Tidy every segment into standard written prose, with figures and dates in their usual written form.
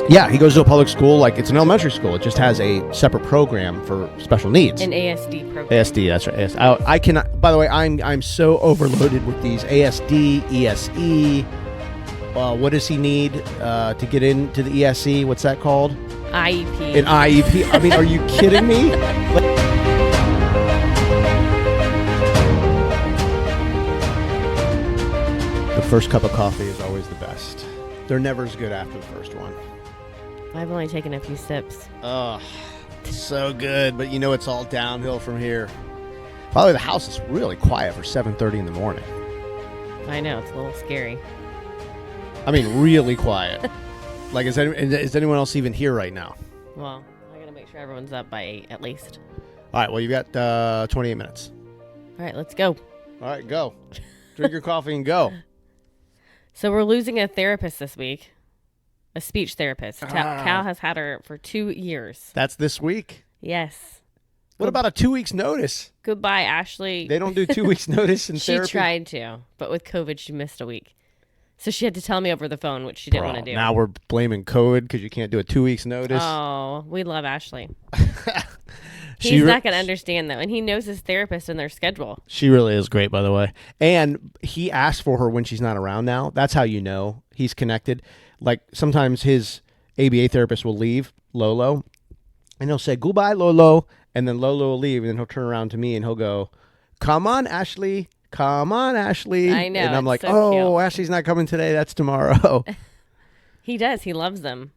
Yeah, he goes to a public school, like it's an elementary school. It just has a separate program for special needs. An ASD program. ASD, that's right. I cannot. By the way, I'm so overloaded with these ASD, ESE. What does he need to get into the ESE? What's that called? IEP. An IEP. I mean, are you kidding me? The first cup of coffee is always the best. They're never as good after the first one. I've only taken a few sips. Oh, so good. But you know it's all downhill from here. By the way, the house is really quiet for 7:30 in the morning. I know, it's a little scary. I mean, really quiet. Like, is anyone else even here right now? Well, I gotta make sure everyone's up by 8 at least. All right, well, you've got 28 minutes. All right, let's go. All right, go. Drink your coffee and go. So we're losing a therapist this week. A speech therapist. Cal has had her for 2 years. That's this week? Yes. What about a 2 weeks notice? Goodbye, Ashley. They don't do 2 weeks notice in therapy? She tried to, but with COVID, she missed a week. So she had to tell me over the phone, which she didn't want to do. Now we're blaming COVID because you can't do a 2 weeks notice. Oh, we love Ashley. He's not going to understand, though, and he knows his therapist and their schedule. She really is great, by the way. And he asked for her when she's not around now. That's how you know he's connected. Like, sometimes his ABA therapist will leave, Lolo, and he'll say, goodbye, Lolo, and then Lolo will leave, and then he'll turn around to me, and he'll go, come on, Ashley. Come on, Ashley. I know. And I'm like, so cute. Ashley's not coming today. That's tomorrow. He does. He loves them.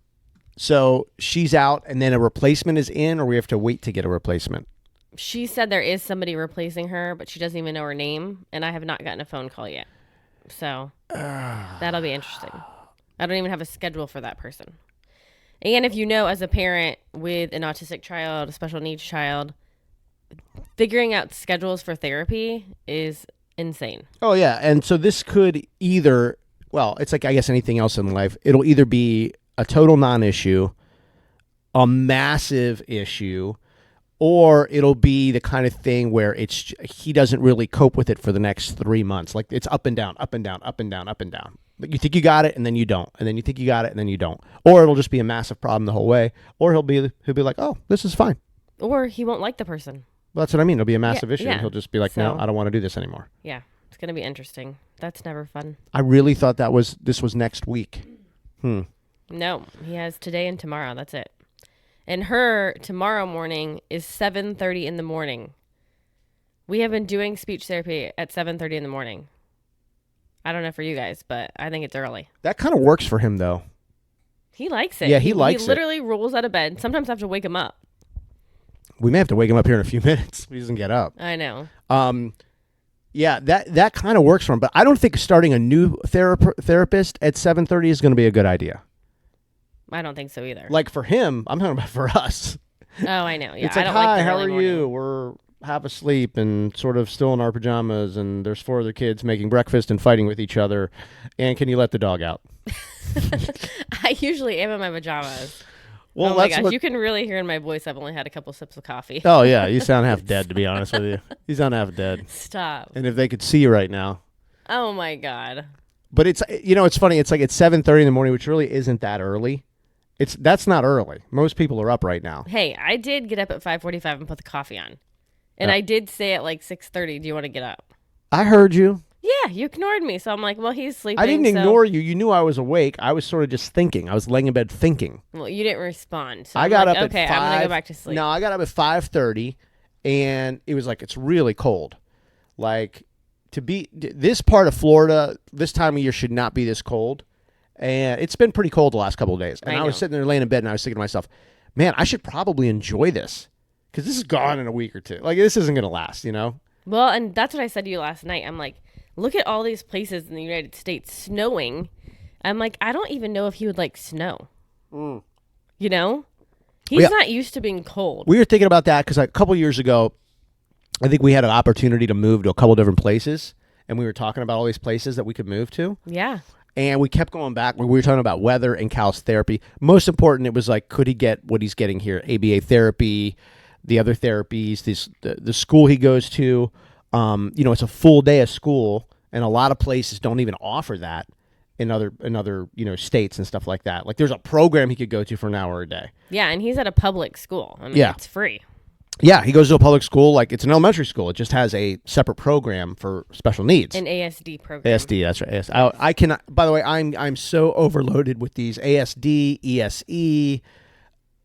So she's out, and then a replacement is in, or we have to wait to get a replacement? She said there is somebody replacing her, but she doesn't even know her name, and I have not gotten a phone call yet. So that'll be interesting. I don't even have a schedule for that person. And if you know, as a parent with an autistic child, a special needs child, figuring out schedules for therapy is insane. Oh, yeah. And so this could either, well, it's like, I guess, anything else in life. It'll either be a total non-issue, a massive issue, or it'll be the kind of thing where he doesn't really cope with it for the next 3 months. Like, it's up and down, up and down, up and down, up and down. But you think you got it, and then you don't. And then you think you got it, and then you don't. Or it'll just be a massive problem the whole way. Or he'll be like, oh, this is fine. Or he won't like the person. Well, that's what I mean. It'll be a massive issue. Yeah. And he'll just be like, no, I don't want to do this anymore. Yeah, it's going to be interesting. That's never fun. I really thought this was next week. No, he has today and tomorrow. That's it. And her tomorrow morning is 7:30 in the morning. We have been doing speech therapy at 7:30 in the morning. I don't know for you guys, but I think it's early. That kind of works for him, though. He likes it. Yeah, he likes it. He literally rolls out of bed. Sometimes I have to wake him up. We may have to wake him up here in a few minutes. He doesn't get up. I know. Yeah, that kind of works for him. But I don't think starting a new therapist at 7:30 is going to be a good idea. I don't think so either. Like for him, I'm talking about for us. Oh, I know. Yeah, it's like, I don't hi, like the how early are you? morning. We're half asleep and sort of still in our pajamas, and there's 4 other kids making breakfast and fighting with each other. And can you let the dog out? I usually am in my pajamas. Well, oh my gosh, you can really hear in my voice I've only had a couple sips of coffee. Oh, yeah, you sound half dead, to be honest with you. You sound half dead. Stop. And if they could see you right now. Oh, my God. But it's funny. It's like it's 7:30 in the morning, which really isn't that early. That's not early. Most people are up right now. Hey, I did get up at 5:45 and put the coffee on. And I did say at like 6:30, do you want to get up? I heard you. Yeah, you ignored me. So I'm like, well, he's sleeping. I didn't ignore you. You knew I was awake. I was sort of just thinking. I was laying in bed thinking. Well, you didn't respond. So I I'm got like, up okay, at 5. I'm going to go back to sleep. No, I got up at 5:30, and it was like, it's really cold. Like, this part of Florida, this time of year should not be this cold. And it's been pretty cold the last couple of days. And I was sitting there laying in bed, and I was thinking to myself, man, I should probably enjoy this. Because this is gone in a week or two. Like, this isn't going to last, you know? Well, and that's what I said to you last night. I'm like, look at all these places in the United States snowing. I'm like, I don't even know if he would like snow. You know? He's not used to being cold. We were thinking about that because a couple years ago, I think we had an opportunity to move to a couple different places. And we were talking about all these places that we could move to. Yeah. And we kept going back. We were talking about weather and Cal's therapy. Most important, it was like, could he get what he's getting here? ABA therapy, the other therapies, the school he goes to. It's a full day of school, and a lot of places don't even offer that. in other states and stuff like that. Like there's a program he could go to for an hour a day. Yeah, and he's at a public school. I mean, Yeah. it's free. Yeah, he goes to a public school, like it's an elementary school. It just has a separate program for special needs. An ASD program. ASD, that's right. I cannot. By the way, I'm so overloaded with these ASD, ESE.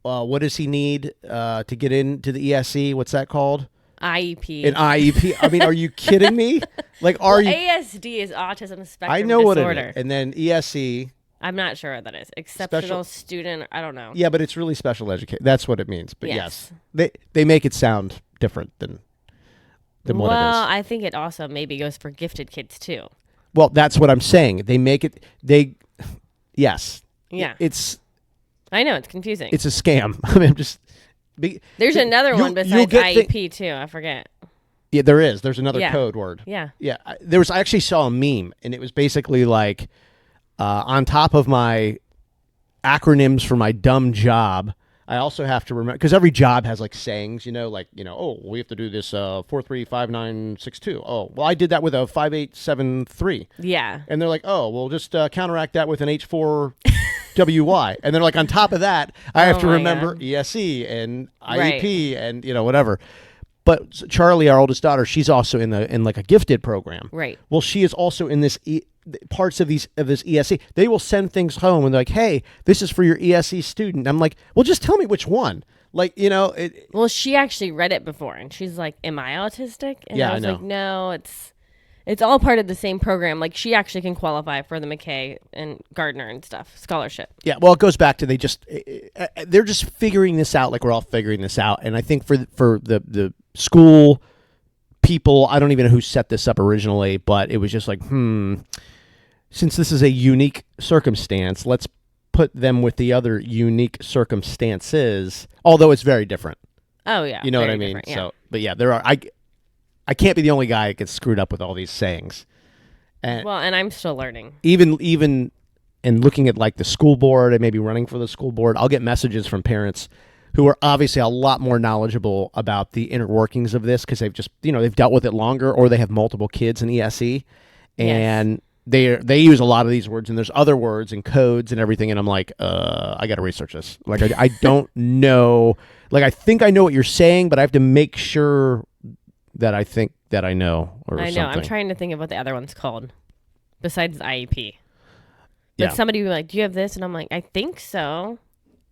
What does he need to get into the ESE? What's that called? IEP. An IEP. I mean, are you kidding me? Like, are you? ASD is autism spectrum I know disorder. what it is. And then ESE. I'm not sure what that is. Exceptional student. I don't know. Yeah, but it's really special education. That's what it means. But Yes. they make it sound different than what it is. Well, I think it also maybe goes for gifted kids too. Well, that's what I'm saying. They make it. Yes. Yeah. I know it's confusing. It's a scam. I mean, I'm just. There's another one besides IEP too. I forget. Yeah, there is. There's another Yeah. code word. Yeah. Yeah. I actually saw a meme, and it was basically like, on top of my acronyms for my dumb job, I also have to remember, because every job has like sayings, oh, we have to do this 435962. Oh, well, I did that with a 5873. Yeah. And they're like, oh, well, just counteract that with an H4 WY. And then like on top of that, I have to remember ESE and IEP and whatever. But Charlie, our oldest daughter, she's also in like a gifted program. Right. Well, she is also in this parts of this ESE. They will send things home and they're like, hey, this is for your ESE student. I'm like, well, just tell me which one. Like, Well, she actually read it before and she's like, am I autistic? And Yeah, I was I know. like, no, it's all part of the same program. Like she actually can qualify for the McKay and Gardner and stuff scholarship. Yeah, well, it goes back to they're just figuring this out like we're all figuring this out. And I think for the school people, I don't even know who set this up originally, but it was just like, since this is a unique circumstance, let's put them with the other unique circumstances, although it's very different. Oh yeah. You know what I very mean? different, yeah. So, but yeah, there are, I can't be the only guy that gets screwed up with all these sayings. And Well, and I'm still learning. even in looking at like the school board and maybe running for the school board, I'll get messages from parents who are obviously a lot more knowledgeable about the inner workings of this because they've just they've dealt with it longer, or they have multiple kids in ESE, and they use a lot of these words, and there's other words and codes and everything, and I'm like, I got to research this. Like I don't know. Like I think I know what you're saying, but I have to make sure that I think that I know or I know. something. I'm trying to think of what the other one's called besides IEP. But Yeah. somebody would be like, do you have this? And I'm like, I think so.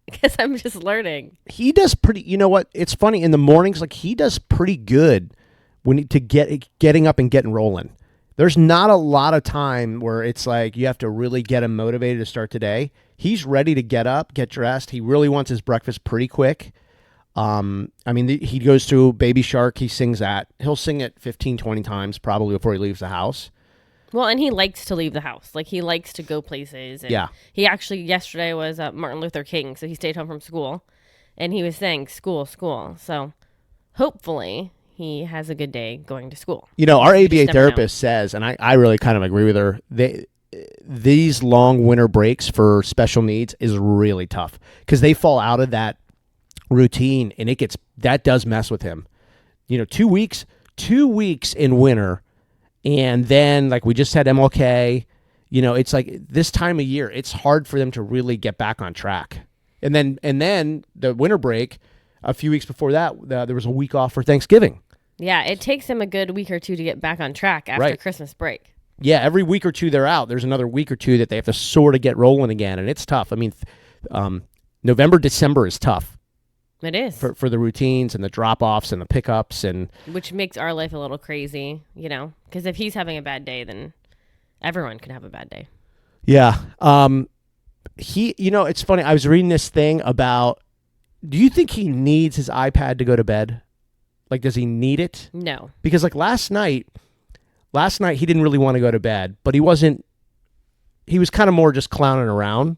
Because I'm just learning. He does pretty. You know what? It's funny in the mornings. Like he does pretty good getting up and getting rolling. There's not a lot of time where it's like you have to really get him motivated to start today. He's ready to get up, get dressed. He really wants his breakfast pretty quick. I mean, he goes through Baby Shark. He sings that. He'll sing it 15, 20 times probably before he leaves the house. Well, and he likes to leave the house. Like, he likes to go places. And Yeah. He actually, yesterday was Martin Luther King, so he stayed home from school. And he was saying, school, school. So, hopefully, he has a good day going to school. Our You ABA just never therapist says, and I really kind of agree with her, these long winter breaks for special needs is really tough because they fall out of that routine, and that does mess with him. 2 weeks in winter. And then, like, we just had MLK, it's like this time of year, it's hard for them to really get back on track. And then the winter break, a few weeks before that, there was a week off for Thanksgiving. Yeah, it takes him a good week or two to get back on track after Right. Christmas break. Yeah, every week or two they're out. There's another week or two that they have to sort of get rolling again, and it's tough. I mean, November, December is tough It is. for the routines and the drop-offs and the pickups and Which makes our life a little crazy, because if he's having a bad day, then everyone can have a bad day. yeah. It's funny. I was reading this thing about. Do you think he needs his iPad to go to bed? Like, does he need it? No. Because like last night he didn't really want to go to bed, but he was kind of more just clowning around.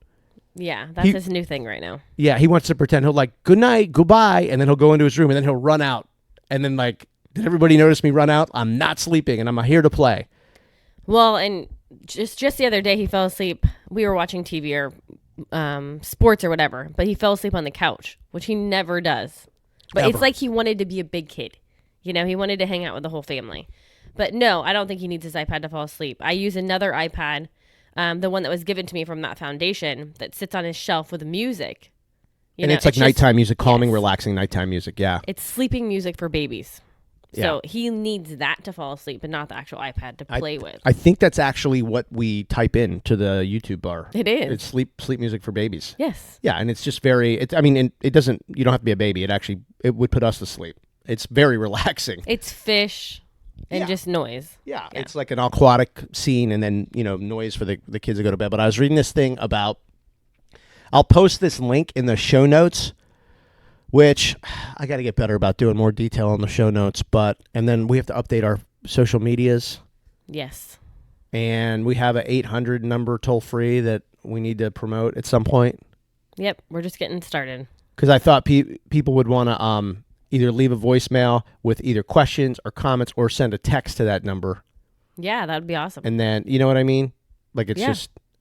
Yeah, that's his new thing right now. Yeah, he wants to pretend he'll like, good night, goodbye, and then he'll go into his room and then he'll run out. And then like, did everybody notice me run out? I'm not sleeping and I'm here to play. Well, and just the other day he fell asleep. We were watching TV or sports or whatever, but he fell asleep on the couch, which he never does. But Ever. it's like he wanted to be a big kid. He wanted to hang out with the whole family. But no, I don't think he needs his iPad to fall asleep. I use another iPad The one that was given to me from that foundation that sits on his shelf with music. And it's like nighttime music, calming, yes. relaxing nighttime music. Yeah. It's sleeping music for babies. Yeah. So he needs that to fall asleep, but not the actual iPad to play with. I think that's actually what we type in to the YouTube bar. It is. It's sleep music for babies. Yes. Yeah, and it's just very. It doesn't. You don't have to be a baby. It would put us to sleep. It's very relaxing. It's fish and just noise. Yeah, it's like an aquatic scene, and then noise for the kids to go to bed. But I was reading this thing about. I'll post this link in the show notes. Which I got to get better about doing more detail on the show notes, and then we have to update our social medias. Yes. And we have an 800 number toll free that we need to promote at some point. Yep, we're just getting started. Because I thought people would want to either leave a voicemail with either questions or comments or send a text to that number. Yeah, that'd be awesome. And then, you know what I mean? Like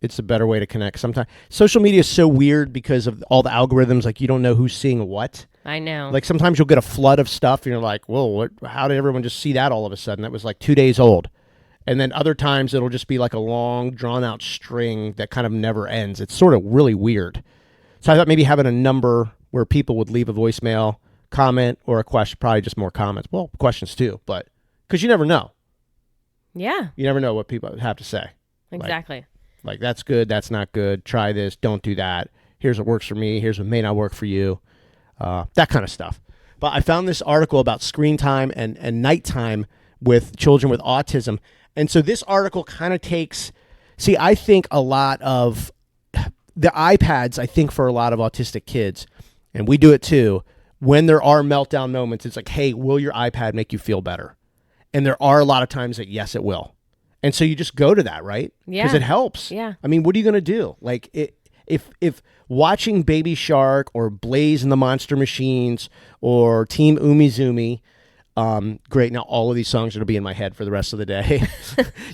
it's a better way to connect. Sometimes social media is so weird because of all the algorithms. Like you don't know who's seeing what. I know. Like sometimes you'll get a flood of stuff, and you're like, "Whoa, how did everyone just see that all of a sudden?" That was like 2 days old. And then other times it'll just be like a long, drawn out string that kind of never ends. It's sort of really weird. So I thought maybe having a number where people would leave a voicemail, comment, or a question. Probably just more comments. Well, questions too, but because you never know. Yeah. You never know what people have to say. Exactly. Like that's good, that's not good, try this, don't do that. Here's what works for me, here's what may not work for you. That kind of stuff. But I found this article about screen time and nighttime with children with autism. And so this article kind of I think a lot of the iPads, I think for a lot of autistic kids, and we do it too, when there are meltdown moments, it's like, hey, will your iPad make you feel better? And there are a lot of times that yes, it will. And so you just go to that, right? Yeah. Because it helps. Yeah. I mean, what are you going to do? Like, if watching Baby Shark or Blaze and the Monster Machines or Team Umizoomi, great. Now all of these songs are going to be in my head for the rest of the day.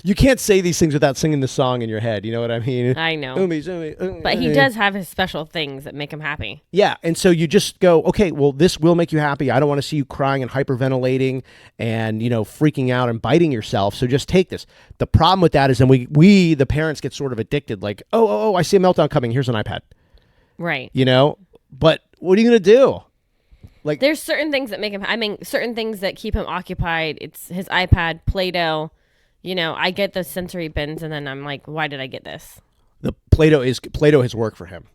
You can't say these things without singing the song in your head. You know what I mean? I know. Umizoomi. But he does have his special things that make him happy. Yeah, and so you just go, okay, well, this will make you happy. I don't want to see you crying and hyperventilating and, freaking out and biting yourself. So just take this. The problem with that is then we the parents, get sort of addicted. Like, oh, I see a meltdown coming. Here's an iPad. Right. But what are you going to do? Like, there's certain things that make him, certain things that keep him occupied. It's his iPad, Play-Doh. I get the sensory bins and then I'm like, why did I get this? The Play-Doh has worked for him.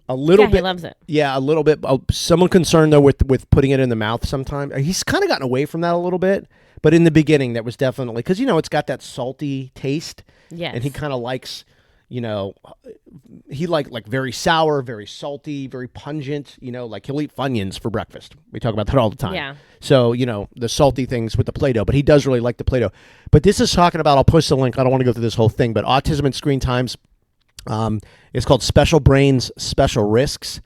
A little bit. He loves it. Yeah, a little bit. Someone concerned though with putting it in the mouth sometimes. He's kind of gotten away from that a little bit, but in the beginning that was definitely because it's got that salty taste. Yes. And he kind of likes, he like very sour, very salty, very pungent. Like he'll eat Funyuns for breakfast. We talk about that all the time. Yeah. So the salty things with the Play-Doh, but he does really like the Play-Doh. But this is talking about. I'll post a link. I don't want to go through this whole thing, but autism and screen times. It's called Special Brains, Special Risks,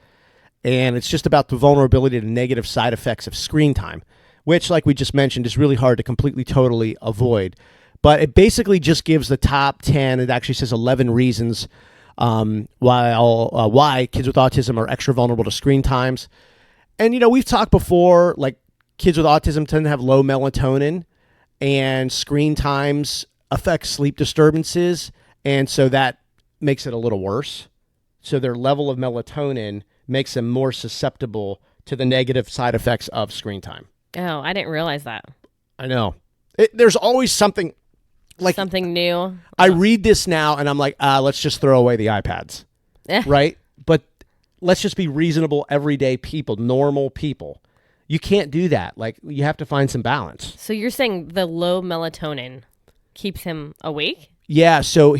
and it's just about the vulnerability to negative side effects of screen time, which, like we just mentioned, is really hard to completely, totally avoid. But it basically just gives the top 10. It actually says 11 reasons why kids with autism are extra vulnerable to screen times. And, we've talked before, like kids with autism tend to have low melatonin, and screen times affect sleep disturbances, and so that makes it a little worse. So their level of melatonin makes them more susceptible to the negative side effects of screen time. Oh, I didn't realize that. I know. There's always something like something new. I read this now and I'm like, let's just throw away the iPads. Right? But let's just be reasonable, everyday people, normal people. You can't do that. Like, you have to find some balance. So you're saying the low melatonin keeps him awake? Yeah, so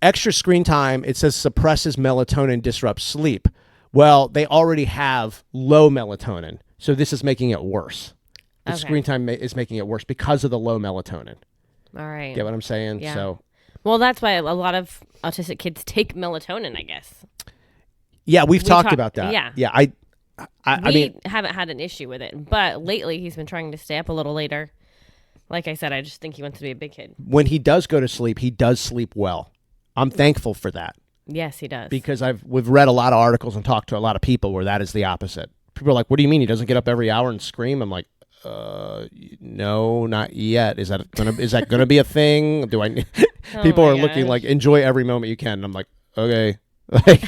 extra screen time, it says suppresses melatonin, disrupts sleep. Well, they already have low melatonin, so this is making it worse. The screen time is making it worse because of the low melatonin. All right. Get what I'm saying? Yeah. So, well, that's why a lot of autistic kids take melatonin, I guess. Yeah, we've talked about that. Yeah. Yeah, I mean, haven't had an issue with it, but lately he's been trying to stay up a little later. Like I said, I just think he wants to be a big kid. When he does go to sleep, he does sleep well. I'm thankful for that. Yes, he does. Because we've read a lot of articles and talked to a lot of people where that is the opposite. People are like, what do you mean he doesn't get up every hour and scream? I'm like, no, not yet. Is that gonna be a thing? Do I need people my are looking gosh. like, enjoy every moment you can. And I'm like, okay. Like,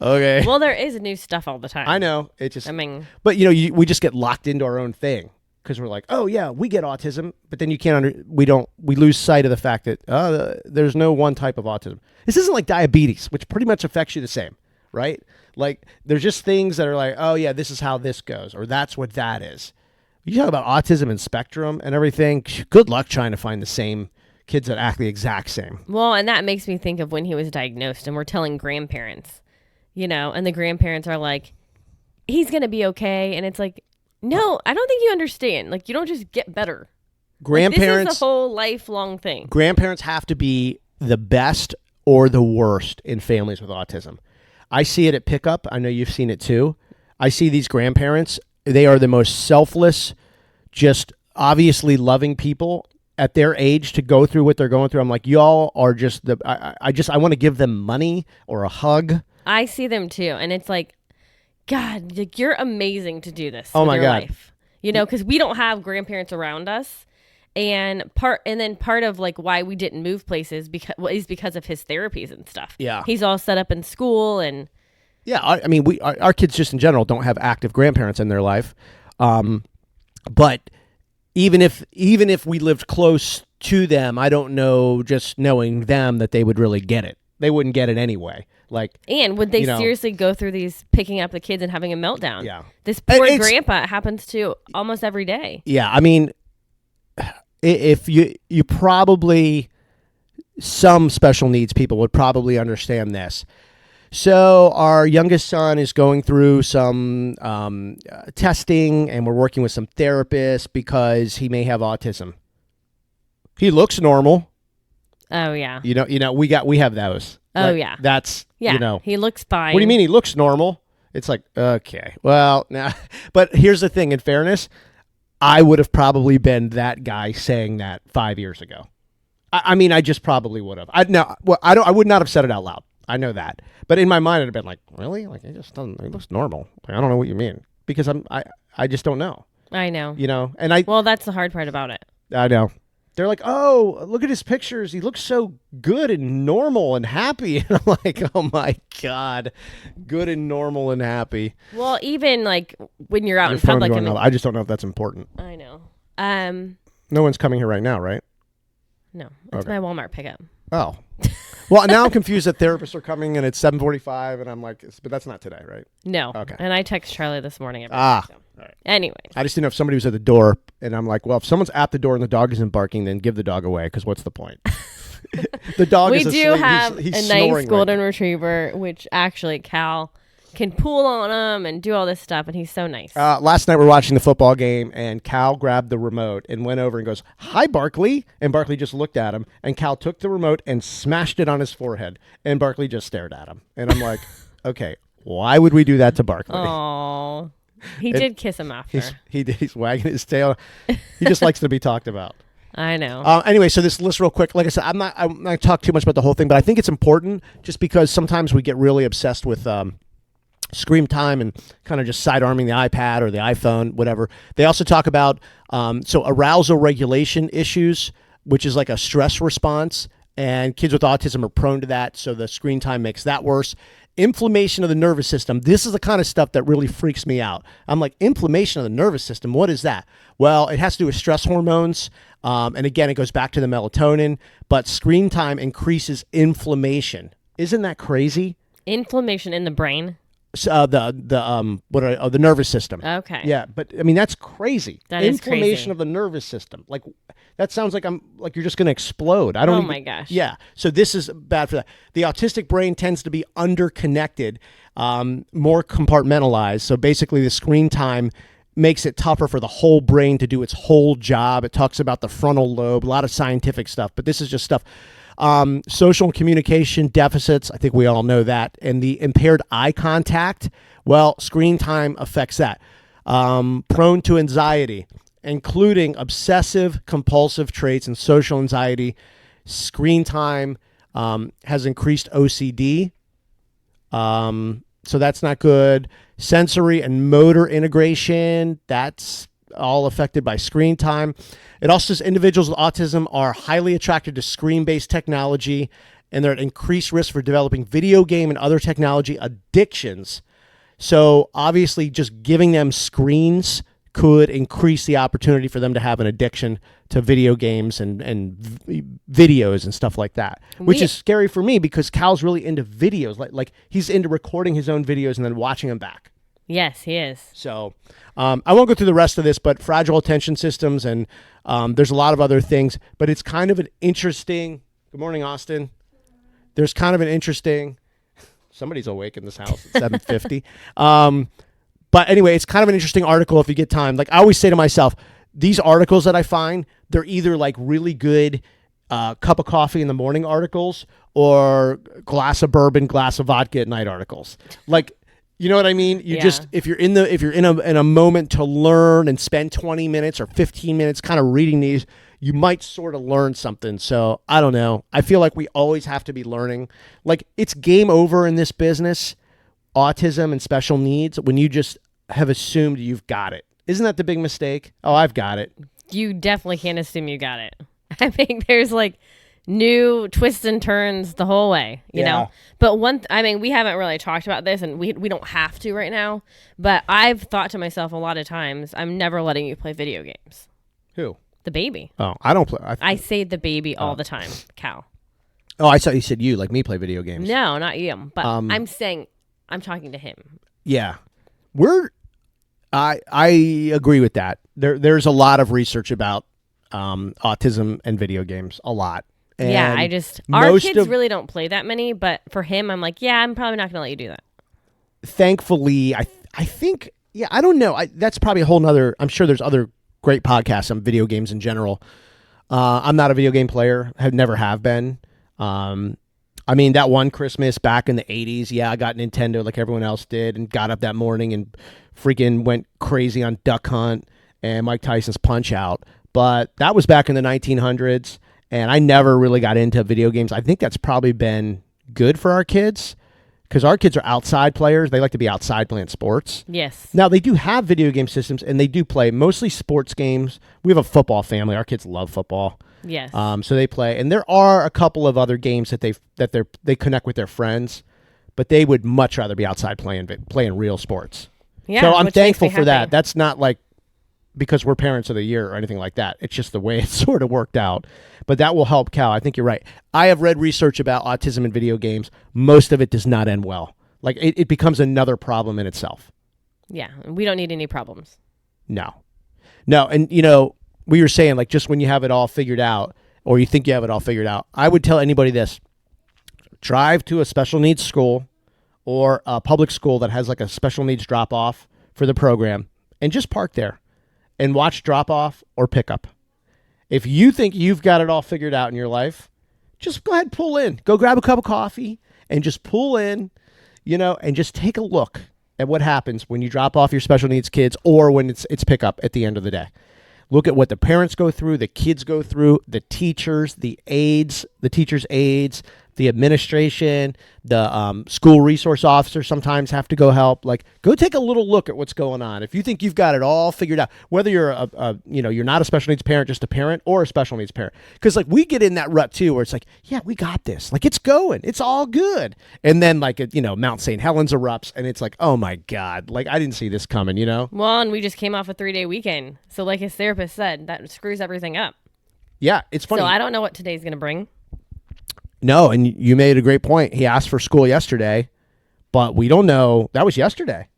okay. Well, there is new stuff all the time. I know. It just, I mean, but we just get locked into our own thing because we're like, oh yeah, we get autism, but then we lose sight of the fact that there's no one type of autism. This isn't like diabetes, which pretty much affects you the same, right? Like there's just things that are like, oh yeah, this is how this goes, or that's what that is. You talk about autism and spectrum and everything. Good luck trying to find the same kids that act the exact same. well, and that makes me think of when he was diagnosed and we're telling grandparents, and the grandparents are like, he's going to be okay. And it's like, no, I don't think you understand. Like, you don't just get better. Grandparents, this is a whole lifelong thing. grandparents have to be the best or the worst in families with autism. I see it at pickup. I know you've seen it too. I see these grandparents. They are the most selfless, just obviously loving people at their age to go through what they're going through. I'm like, y'all are just I want to give them money or a hug. I see them too. And it's like, God, like, you're amazing to do this. Oh with my your God. life. Because we don't have grandparents around us. And part of like why we didn't move places is because of his therapies and stuff. Yeah. He's all set up in school and Yeah, I mean, our kids just in general don't have active grandparents in their life, but even if we lived close to them, I don't know, just knowing them, that they would really get it. They wouldn't get it anyway. Like, and would they seriously go through these picking up the kids and having a meltdown? Yeah. This poor grandpa happens to almost every day. Yeah, I mean, if you probably, some special needs people would probably understand this. So our youngest son is going through some testing, and we're working with some therapists because he may have autism. He looks normal. Oh yeah. We have those. Oh yeah. That's He looks fine. What do you mean he looks normal? It's like, okay, well, now, but here's the thing. In fairness, I would have probably been that guy saying that 5 years ago. I mean, I just probably would have. I would not have said it out loud. I know that, but in my mind, I'd have been like, really? Like, it looks normal. Like, I don't know what you mean, because I just don't know. I know. And well, that's the hard part about it. I know. They're like, oh, look at his pictures. He looks so good and normal and happy. And I'm like, oh my God, good and normal and happy. Well, even like when you're out Your in public, phone's going off. I just don't know if that's important. I know. No one's coming here right now, right? No, it's my Walmart pickup. Oh. Well, now I'm confused that therapists are coming and it's 7:45, and I'm like, but that's not today, right? No. Okay. And I text Charlie this morning. All right. Anyways. I just didn't know if somebody was at the door, and I'm like, well, if someone's at the door and the dog isn't barking, then give the dog away, because what's the point? The dog is asleep. We do have he's a nice snoring golden right retriever, which actually Cal can pull on him and do all this stuff, and he's so nice. Last night we were watching the football game, and Cal grabbed the remote and went over and goes, hi, Barkley. And Barkley just looked at him, and Cal took the remote and smashed it on his forehead, and Barkley just stared at him. And I'm like, okay, why would we do that to Barkley? Oh, he did kiss him after. He's wagging his tail. He just likes to be talked about. I know. Anyway, so this list real quick. Like I said, I'm not going to talk too much about the whole thing, but I think it's important just because sometimes we get really obsessed with screen time and kind of just side arming the iPad or the iPhone, whatever. They also talk about arousal regulation issues, which is like a stress response, and kids with autism are prone to that, so the screen time makes that worse. Inflammation of the nervous system. This is the kind of stuff that really freaks me out. I'm like, inflammation of the nervous system, what is that? Well, it has to do with stress hormones, and again, it goes back to the melatonin, but screen time increases inflammation. Isn't that crazy? Inflammation in the brain? The nervous system. Okay. Yeah, but I mean that's crazy. That is inflammation crazy. of the nervous system. Like that sounds like you're just going to explode. I don't. Oh even, my gosh. Yeah. So this is bad for that. The autistic brain tends to be underconnected, more compartmentalized. So basically, the screen time makes it tougher for the whole brain to do its whole job. It talks about the frontal lobe, a lot of scientific stuff, but this is just stuff. Social and communication deficits, I think we all know that. And the impaired eye contact, well, screen time affects that. Prone to anxiety, including obsessive compulsive traits and social anxiety. Screen time has increased OCD. So that's not good. Sensory and motor integration, that's all affected by screen time. It also says individuals with autism are highly attracted to screen-based technology, and they're at increased risk for developing video game and other technology addictions. So obviously just giving them screens could increase the opportunity for them to have an addiction to video games and videos and stuff like that, which is scary for me because Cal's really into videos. Like he's into recording his own videos and then watching them back. Yes, he is. So I won't go through the rest of this, but fragile attention systems and there's a lot of other things, but it's kind of an interesting, good morning, Austin. There's kind of an interesting, somebody's awake in this house at 7:50. But anyway, it's kind of an interesting article if you get time. Like I always say to myself, these articles that I find, they're either like really good cup of coffee in the morning articles or glass of bourbon, glass of vodka at night articles. Like, you know what I mean? You just, if you're in a moment to learn and spend 20 minutes or 15 minutes kind of reading these, you might sort of learn something. So I don't know. I feel like we always have to be learning. Like it's game over in this business, autism and special needs, when you just have assumed you've got it. Isn't that the big mistake? Oh, I've got it. You definitely can't assume you got it. I think there's like new twists and turns the whole way, you know? But we haven't really talked about this and we don't have to right now, but I've thought to myself a lot of times, I'm never letting you play video games. Who? The baby. Oh, I don't play. I say the baby all the time, Cal. Oh, I thought you said you, like me, play video games. No, not you. But I'm saying, I'm talking to him. Yeah. I agree with that. There's a lot of research about autism and video games, a lot. And yeah, our kids really don't play that many, but for him, I'm like, yeah, I'm probably not going to let you do that. Thankfully, I think, yeah, I don't know. That's probably a whole nother, I'm sure there's other great podcasts on video games in general. I'm not a video game player, never have been. I mean, that one Christmas back in the 80s, yeah, I got Nintendo like everyone else did and got up that morning and freaking went crazy on Duck Hunt and Mike Tyson's Punch-Out. But that was back in the 1900s, and I never really got into video games. I think that's probably been good for our kids because our kids are outside players. They like to be outside playing sports. Yes. Now, they do have video game systems, and they do play mostly sports games. We have a football family. Our kids love football. Yes. So they play, and there are a couple of other games that they connect with their friends, but they would much rather be outside playing real sports. Yeah. So I'm thankful for that. That's not like because we're parents of the year or anything like that. It's just the way it sort of worked out. But that will help Cal. I think you're right. I have read research about autism in video games. Most of it does not end well. Like it becomes another problem in itself. Yeah, we don't need any problems. No, and we were saying, like, just when you have it all figured out or you think you have it all figured out, I would tell anybody this. Drive to a special needs school or a public school that has, like, a special needs drop-off for the program and just park there and watch drop-off or pickup. If you think you've got it all figured out in your life, just go ahead and pull in. Go grab a cup of coffee and just pull in, and just take a look at what happens when you drop off your special needs kids or when it's pickup at the end of the day. Look at what the parents go through, the kids go through, the teachers, the teachers' aides, the administration, the school resource officer sometimes have to go help. Like, go take a little look at what's going on. If you think you've got it all figured out, whether you're you're not a special needs parent, just a parent, or a special needs parent, because like we get in that rut too, where it's like, yeah, we got this. Like it's going, it's all good, and then like Mount St. Helens erupts, and it's like, oh my god, like I didn't see this coming, Well, and we just came off a 3-day weekend, so like his therapist said, that screws everything up. Yeah, it's funny. So I don't know what today's gonna bring. No, and you made a great point. He asked for school yesterday, but we don't know. That was yesterday.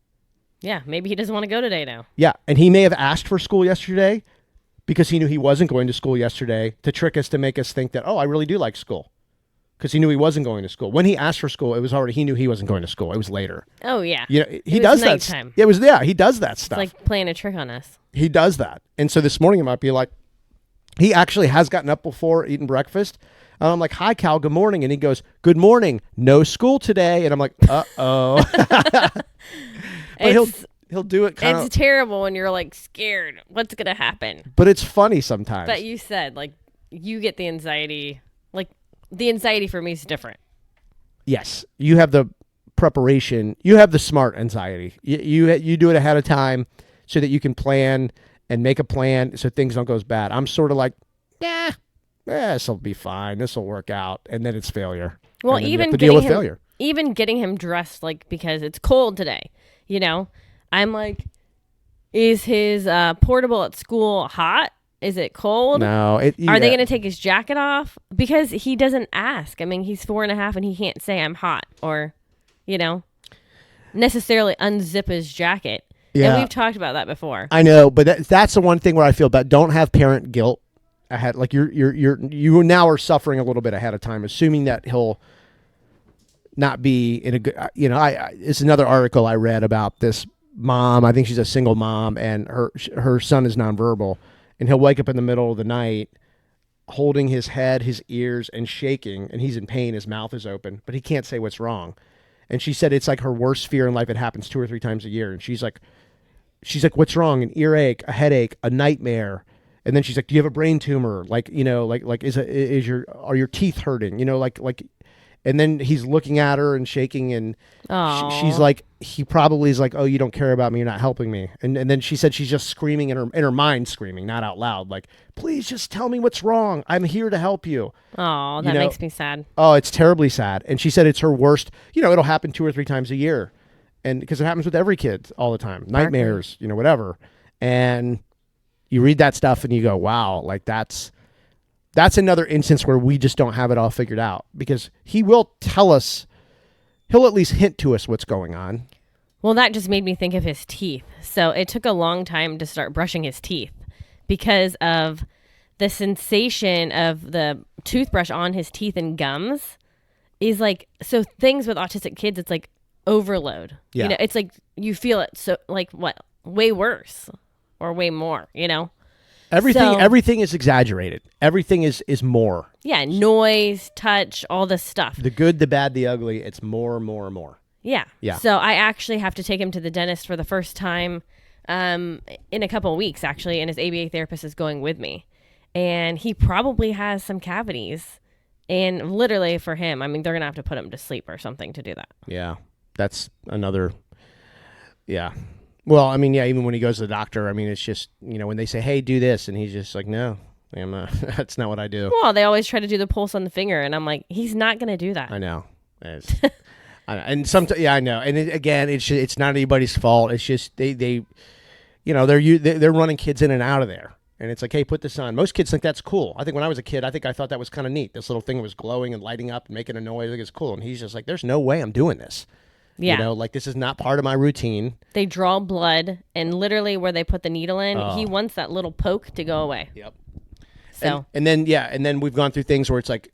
Yeah, maybe he doesn't want to go today now. Yeah, and he may have asked for school yesterday because he knew he wasn't going to school yesterday to trick us, to make us think that, oh, I really do like school, because he knew he wasn't going to school. When he asked for school, he knew he wasn't going to school. It was later. Oh, yeah. He does that. He does that stuff. It's like playing a trick on us. He does that. And so this morning it might be like, he actually has gotten up before, eaten breakfast. And I'm like, hi, Cal, good morning. And he goes, good morning. No school today. And I'm like, uh-oh. But he'll do it kind of. It's terrible when you're like scared. What's going to happen? But it's funny sometimes. But you said, like, you get the anxiety. Like, the anxiety for me is different. Yes. You have the preparation. You have the smart anxiety. You do it ahead of time so that you can plan and make a plan so things don't go as bad. I'm sort of like, yeah, this will be fine. This will work out. And then it's failure. Well, and then you even have to deal with failure. Even getting him dressed, like, because it's cold today, you know, I'm like, is his portable at school hot? Is it cold? No. Are they going to take his jacket off? Because he doesn't ask. I mean, he's 4.5 and he can't say I'm hot or, you know, necessarily unzip his jacket. Yeah. And we've talked about that before. I know, but that's the one thing where I feel bad. Don't have parent guilt ahead. Like you now are suffering a little bit ahead of time, assuming that he'll not be in a good, you know, it's another article I read about this mom. I think she's a single mom and her son is nonverbal. And he'll wake up in the middle of the night holding his head, his ears, and shaking, and he's in pain. His mouth is open, but he can't say what's wrong. And she said it's like her worst fear in life. It happens 2 or 3 times a year. And she's like, what's wrong? An earache, a headache, a nightmare. And then she's like, do you have a brain tumor? Like, you know, like are your teeth hurting? You know, like. And then he's looking at her and shaking, and she's like, he probably is like, oh, you don't care about me, you're not helping me. And then she said she's just screaming in her mind, screaming, not out loud, like, please just tell me what's wrong. I'm here to help you. Oh, that makes me sad. Oh, it's terribly sad. And she said it's her worst. You know, it'll happen 2 or 3 times a year, and because it happens with every kid all the time, nightmares, you know, whatever. And you read that stuff and you go, wow, like that's another instance where we just don't have it all figured out, because he will tell us, he'll at least hint to us what's going on. Well, that just made me think of his teeth. So it took a long time to start brushing his teeth because of the sensation of the toothbrush on his teeth and gums is like, so things with autistic kids, it's like overload. Yeah. You know, it's like you feel it so like what? Way worse or way more, you know? Everything is exaggerated. Everything is more. Yeah, noise, touch, all this stuff. The good, the bad, the ugly, it's more and more and more. Yeah. Yeah. So I actually have to take him to the dentist for the first time in a couple of weeks, actually, and his ABA therapist is going with me. And he probably has some cavities. And literally for him, I mean, they're going to have to put him to sleep or something to do that. Yeah. That's another, yeah. Well, I mean, yeah, even when he goes to the doctor, I mean, it's just, you know, when they say, hey, do this, and he's just like, no, that's not what I do. Well, they always try to do the pulse on the finger, and I'm like, he's not going to do that. I know. And sometimes, yeah, I know. And again, it's not anybody's fault. It's just they you know, they're running kids in and out of there. And it's like, hey, put this on. Most kids think that's cool. I think when I was a kid, I thought that was kind of neat. This little thing was glowing and lighting up and making a noise. I think it's cool. And he's just like, there's no way I'm doing this. Yeah. You know, like, this is not part of my routine. They draw blood, and literally where they put the needle in, he wants that little poke to go away. Yep. So. And then we've gone through things where it's like,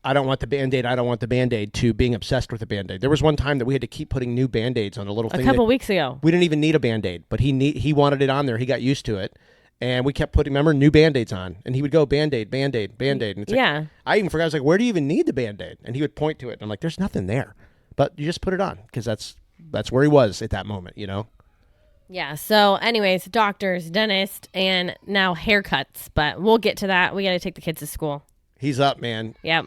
I don't want the Band-Aid, to being obsessed with the Band-Aid. There was one time that we had to keep putting new Band-Aids on a little thing. A couple weeks ago. We didn't even need a Band-Aid, but he wanted it on there. He got used to it. And we kept putting, remember, new Band-Aids on. And he would go, Band-Aid, Band-Aid, Band-Aid. And it's like, yeah. I even forgot. I was like, where do you even need the Band-Aid? And he would point to it. And I'm like, there's nothing there. But you just put it on, because that's where he was at that moment, you know? Yeah. So anyways, doctors, dentist, and now haircuts. But we'll get to that. We got to take the kids to school. He's up, man. Yep.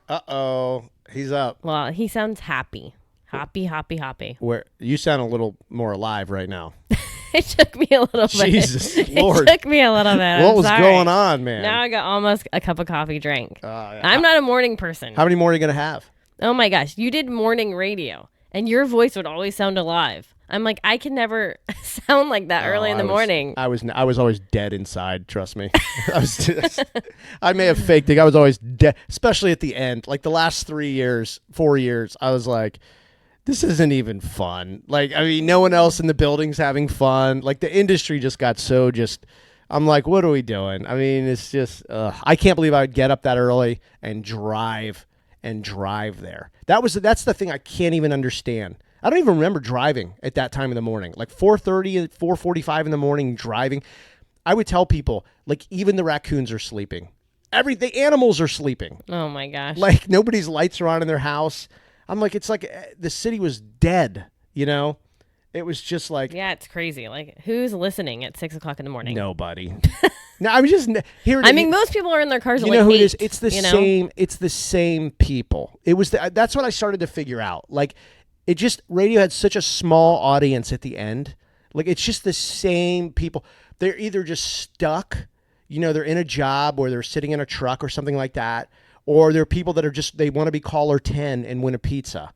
Uh-oh. He's up. Well, he sounds happy. Happy. Where you sound a little more alive right now. It took me a little bit. Jesus Lord. It took me a little bit. What was going on, man? Now I got almost a cup of coffee drank. Yeah. I'm not a morning person. How many more are you going to have? Oh my gosh. You did morning radio, and your voice would always sound alive. I'm like, I can never sound like that early in the morning. I was always dead inside, trust me. I may have faked it. I was always dead, especially at the end. Like the last 4 years, I was like, this isn't even fun. Like, I mean, no one else in the building's having fun. Like, the industry just got so I'm like, what are we doing? I mean, it's just, I can't believe I would get up that early and drive there. That's the thing I can't even understand. I don't even remember driving at that time in the morning. Like 4:30, 4:45 in the morning driving. I would tell people, like, even the raccoons are sleeping. The animals are sleeping. Oh my gosh. Like, nobody's lights are on in their house. I'm like, it's like the city was dead, you know? It was just like... Yeah, it's crazy. Like, who's listening at 6 o'clock in the morning? Nobody. No, I was just here. I mean, most people are in their cars at like 8. You know who it is? It's the same. Know? It's the same people. It was. That's what I started to figure out. Like, radio had such a small audience at the end Like, it's just the same people. They're either just stuck, they're in a job or they're sitting in a truck or something like that, or they're people that are just, they want to be caller 10 and win a pizza.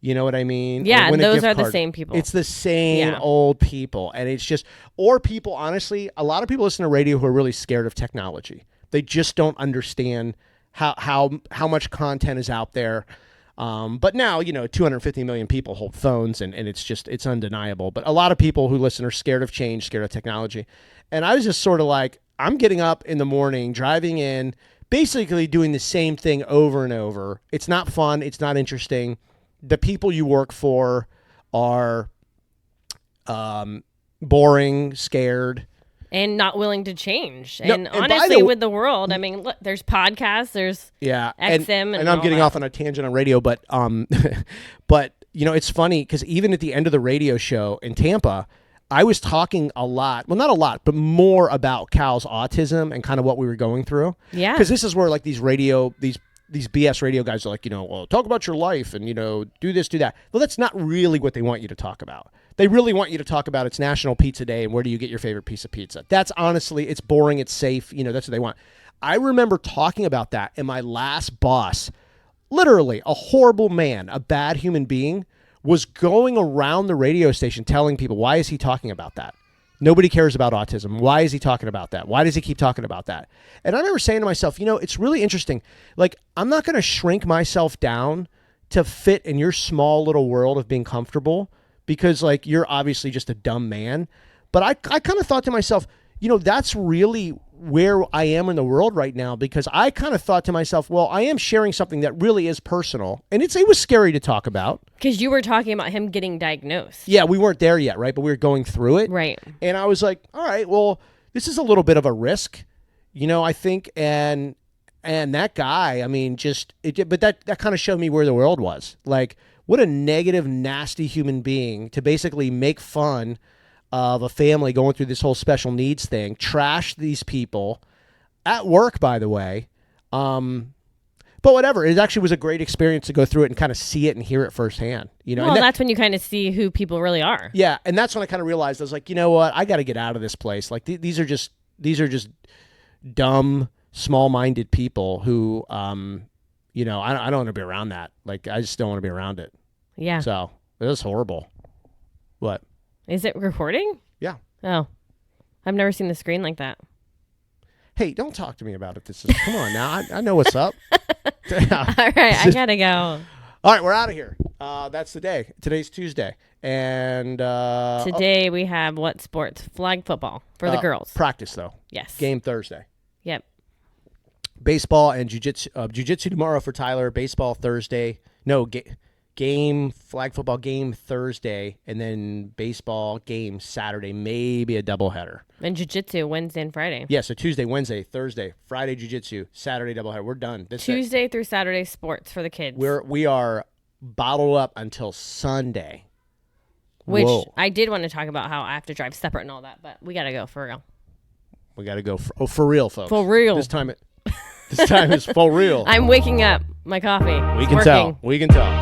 You know what I mean? Yeah, Or win a those gift are the card. same people. It's the same Yeah. old people. And it's just, or people, honestly, a lot of people listen to radio who are really scared of technology. They just don't understand how much content is out there. But now, 250 million people hold phones, and it's undeniable. But a lot of people who listen are scared of change, scared of technology. And I was just sort of like, I'm getting up in the morning, driving in, basically doing the same thing over and over. It's not fun. It's not interesting. The people you work for are boring, scared. And not willing to change. No, And and honestly, with the world, I mean, look, there's podcasts, there's XM, and I'm all getting that. off on a tangent on radio, but but it's funny because even at the end of the radio show in Tampa, I was talking a lot, well, not a lot, but more about Cal's autism and kind of what we were going through. Yeah. Because this is where like these BS radio guys are like, well, talk about your life and do this, do that. Well, that's not really what they want you to talk about. They really want you to talk about it's National Pizza Day and where do you get your favorite piece of pizza. That's honestly, it's boring, it's safe, that's what they want. I remember talking about that, and my last boss, literally a horrible man, a bad human being, was going around the radio station telling people, why is he talking about that? Nobody cares about autism. Why is he talking about that? Why does he keep talking about that? And I remember saying to myself, it's really interesting. Like, I'm not going to shrink myself down to fit in your small little world of being comfortable because, like, you're obviously just a dumb man. But I kind of thought to myself, that's really where I am in the world right now, because I kind of thought to myself, well, I am sharing something that really is personal. And it was scary to talk about. Because you were talking about him getting diagnosed. Yeah, we weren't there yet, right? But we were going through it. Right. And I was like, all right, well, this is a little bit of a risk, I think. And that guy, I mean, but that kind of showed me where the world was. Like, what a negative, nasty human being to basically make fun of a family going through this whole special needs thing, trash these people at work, by the way. But whatever, it actually was a great experience to go through it and kind of see it and hear it firsthand. Well, that's when you kind of see who people really are. Yeah, and that's when I kind of realized, I was like, you know what, I got to get out of this place. Like these are just dumb, small-minded people who, I don't want to be around that. Like, I just don't want to be around it. Yeah. So it was horrible. What? Is it recording? Yeah. Oh, I've never seen the screen like that. Hey, don't talk to me about it. Come on now. I know what's up. All right, I gotta go. All right, we're out of here. That's the day. Today's Tuesday. And Today we have what sports? Flag football for the girls. Practice, though. Yes. Game Thursday. Yep. Baseball and jiu-jitsu. Jiu-jitsu tomorrow for Tyler. Baseball Thursday. No, flag football game Thursday, and then baseball game Saturday, maybe a doubleheader. And jiu-jitsu Wednesday and Friday. Yeah, so Tuesday, Wednesday, Thursday, Friday jiu-jitsu, Saturday doubleheader. We're done. Tuesday through Saturday sports for the kids. We are bottled up until Sunday. Which Whoa. I did want to talk about how I have to drive separate and all that, but we gotta go for real. We got to go for real, folks. For real. This time is for real. I'm waking up. My coffee. We It's can working. tell. We can tell.